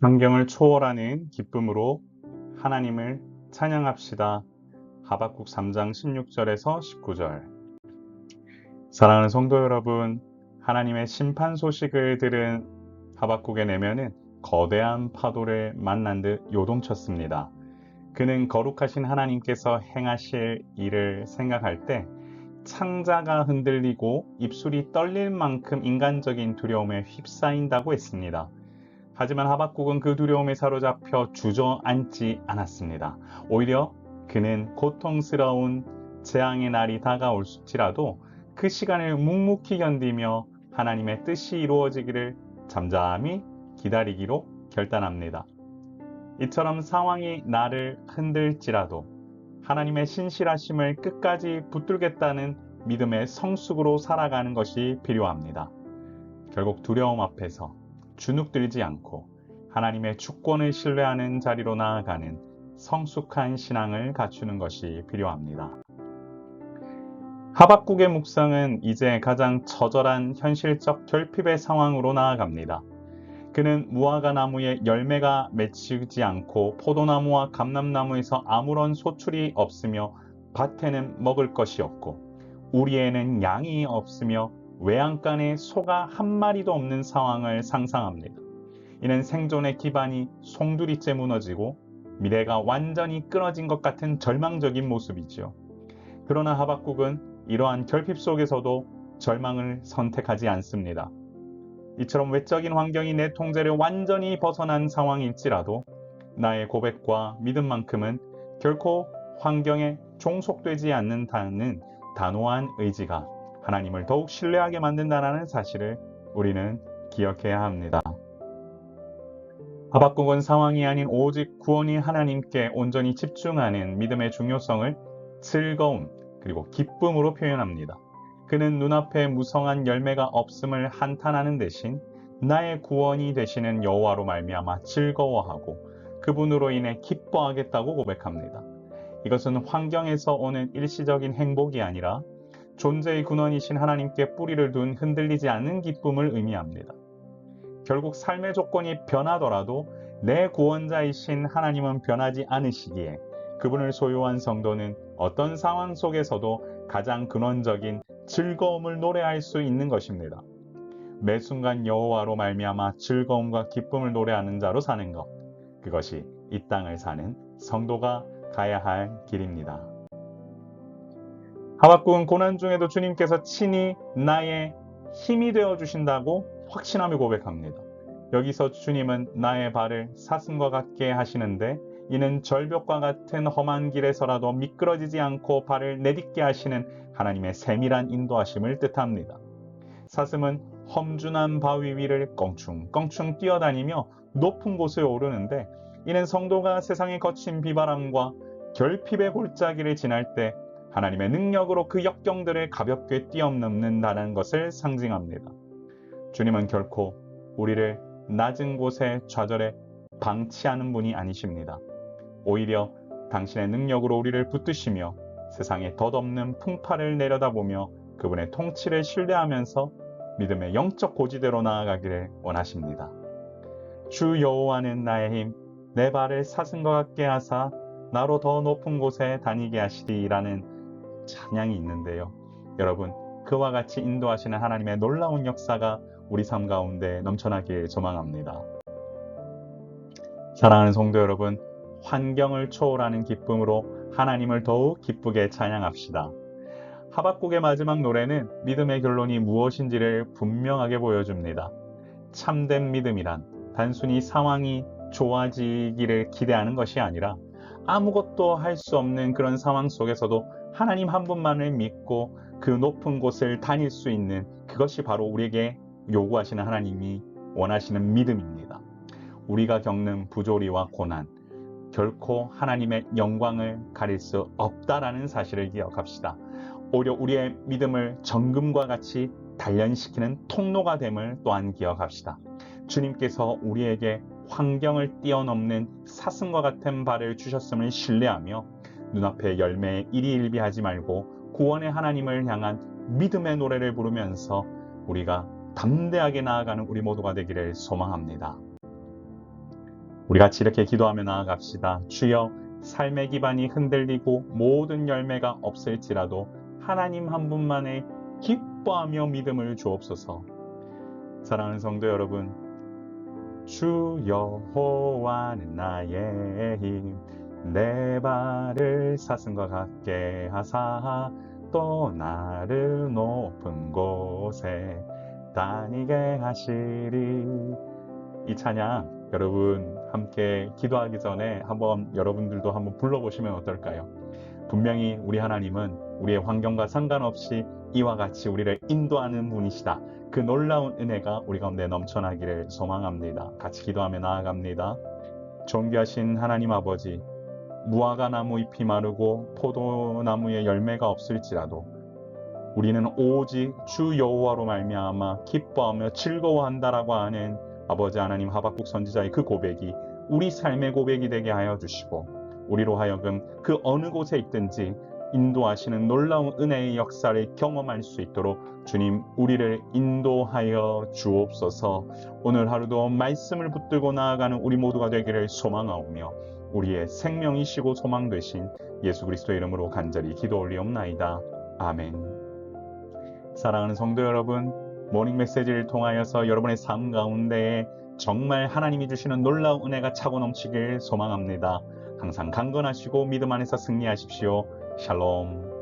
환경을 초월하는 기쁨으로 하나님을 찬양합시다. 하박국 3장 16절에서 19절. 사랑하는 성도 여러분, 하나님의 심판 소식을 들은 하박국의 내면은 거대한 파도를 만난 듯 요동쳤습니다. 그는 거룩하신 하나님께서 행하실 일을 생각할 때 창자가 흔들리고 입술이 떨릴 만큼 인간적인 두려움에 휩싸인다고 했습니다. 하지만 하박국은 그 두려움에 사로잡혀 주저앉지 않았습니다. 오히려 그는 고통스러운 재앙의 날이 다가올지라도 그 시간을 묵묵히 견디며 하나님의 뜻이 이루어지기를 잠잠히 기다리기로 결단합니다. 이처럼 상황이 나를 흔들지라도 하나님의 신실하심을 끝까지 붙들겠다는 믿음의 성숙으로 살아가는 것이 필요합니다. 결국 두려움 앞에서 주눅들지 않고 하나님의 주권을 신뢰하는 자리로 나아가는 성숙한 신앙을 갖추는 것이 필요합니다. 하박국의 묵상은 이제 가장 처절한 현실적 결핍의 상황으로 나아갑니다. 그는 무화과 나무에 열매가 맺히지 않고 포도나무와 감람나무에서 아무런 소출이 없으며 밭에는 먹을 것이 없고 우리에는 양이 없으며 외양간에 소가 한 마리도 없는 상황을 상상합니다. 이는 생존의 기반이 송두리째 무너지고 미래가 완전히 끊어진 것 같은 절망적인 모습이지요. 그러나 하박국은 이러한 결핍 속에서도 절망을 선택하지 않습니다. 이처럼 외적인 환경이 내 통제를 완전히 벗어난 상황일지라도 나의 고백과 믿음만큼은 결코 환경에 종속되지 않는다는 단호한 의지가 하나님을 더욱 신뢰하게 만든다는 사실을 우리는 기억해야 합니다. 하박국은 상황이 아닌 오직 구원이 하나님께 온전히 집중하는 믿음의 중요성을 즐거움 그리고 기쁨으로 표현합니다. 그는 눈앞에 무성한 열매가 없음을 한탄하는 대신 나의 구원이 되시는 여호와로 말미암아 즐거워하고 그분으로 인해 기뻐하겠다고 고백합니다. 이것은 환경에서 오는 일시적인 행복이 아니라 존재의 근원이신 하나님께 뿌리를 둔 흔들리지 않는 기쁨을 의미합니다. 결국 삶의 조건이 변하더라도 내 구원자이신 하나님은 변하지 않으시기에 그분을 소유한 성도는 어떤 상황 속에서도 가장 근원적인 즐거움을 노래할 수 있는 것입니다. 매 순간 여호와로 말미암아 즐거움과 기쁨을 노래하는 자로 사는 것, 그것이 이 땅을 사는 성도가 가야 할 길입니다. 하박국은 고난 중에도 주님께서 친히 나의 힘이 되어 주신다고 확신하며 고백합니다. 여기서 주님은 나의 발을 사슴과 같게 하시는데 이는 절벽과 같은 험한 길에서라도 미끄러지지 않고 발을 내딛게 하시는 하나님의 세밀한 인도하심을 뜻합니다. 사슴은 험준한 바위 위를 껑충껑충 뛰어다니며 높은 곳에 오르는데 이는 성도가 세상의 거친 비바람과 결핍의 골짜기를 지날 때 하나님의 능력으로 그 역경들을 가볍게 뛰어넘는다는 것을 상징합니다. 주님은 결코 우리를 낮은 곳에 좌절해 방치하는 분이 아니십니다. 오히려 당신의 능력으로 우리를 붙드시며 세상에 덧없는 풍파를 내려다보며 그분의 통치를 신뢰하면서 믿음의 영적 고지대로 나아가기를 원하십니다. 주 여호와는 나의 힘, 내 발을 사슴과 같게 하사 나로 더 높은 곳에 다니게 하시리라는 찬양이 있는데요. 여러분, 그와 같이 인도하시는 하나님의 놀라운 역사가 우리 삶 가운데 넘쳐나길 소망합니다. 사랑하는 성도 여러분, 환경을 초월하는 기쁨으로 하나님을 더욱 기쁘게 찬양합시다. 하박국의 마지막 노래는 믿음의 결론이 무엇인지를 분명하게 보여줍니다. 참된 믿음이란 단순히 상황이 좋아지기를 기대하는 것이 아니라 아무것도 할 수 없는 그런 상황 속에서도 하나님 한 분만을 믿고 그 높은 곳을 다닐 수 있는 그것이 바로 우리에게 요구하시는 하나님이 원하시는 믿음입니다. 우리가 겪는 부조리와 고난, 결코 하나님의 영광을 가릴 수 없다라는 사실을 기억합시다. 오히려 우리의 믿음을 정금과 같이 단련시키는 통로가 됨을 또한 기억합시다. 주님께서 우리에게 환경을 뛰어넘는 사슴과 같은 발을 주셨음을 신뢰하며 눈앞의 열매에 일희일비하지 말고 구원의 하나님을 향한 믿음의 노래를 부르면서 우리가 담대하게 나아가는 우리 모두가 되기를 소망합니다. 우리 같이 이렇게 기도하며 나아갑시다. 주여, 삶의 기반이 흔들리고 모든 열매가 없을지라도 하나님 한 분만의 기뻐하며 믿음을 주옵소서. 사랑하는 성도 여러분, 주 여호와는 나의 힘, 내 발을 사슴과 같게 하사 또 나를 높은 곳에 다니게 하시리. 이 찬양 여러분 함께 기도하기 전에 여러분들도 한번 불러보시면 어떨까요? 분명히 우리 하나님은 우리의 환경과 상관없이 이와 같이 우리를 인도하는 분이시다. 그 놀라운 은혜가 우리 가운데 넘쳐나기를 소망합니다. 같이 기도하며 나아갑니다. 존귀하신 하나님 아버지, 무화과 나무 잎이 마르고 포도나무에 열매가 없을지라도 우리는 오직 주 여호와로 말미암아 기뻐하며 즐거워한다라고 하는 아버지 하나님 하박국 선지자의 그 고백이 우리 삶의 고백이 되게 하여 주시고, 우리로 하여금 그 어느 곳에 있든지 인도하시는 놀라운 은혜의 역사를 경험할 수 있도록 주님 우리를 인도하여 주옵소서. 오늘 하루도 말씀을 붙들고 나아가는 우리 모두가 되기를 소망하오며 우리의 생명이시고 소망 되신 예수 그리스도의 이름으로 간절히 기도 올리옵나이다. 아멘. 사랑하는 성도 여러분, 모닝 메시지를 통하여서 여러분의 삶 가운데에 정말 하나님이 주시는 놀라운 은혜가 차고 넘치길 소망합니다. 항상 강건하시고 믿음 안에서 승리하십시오. 샬롬.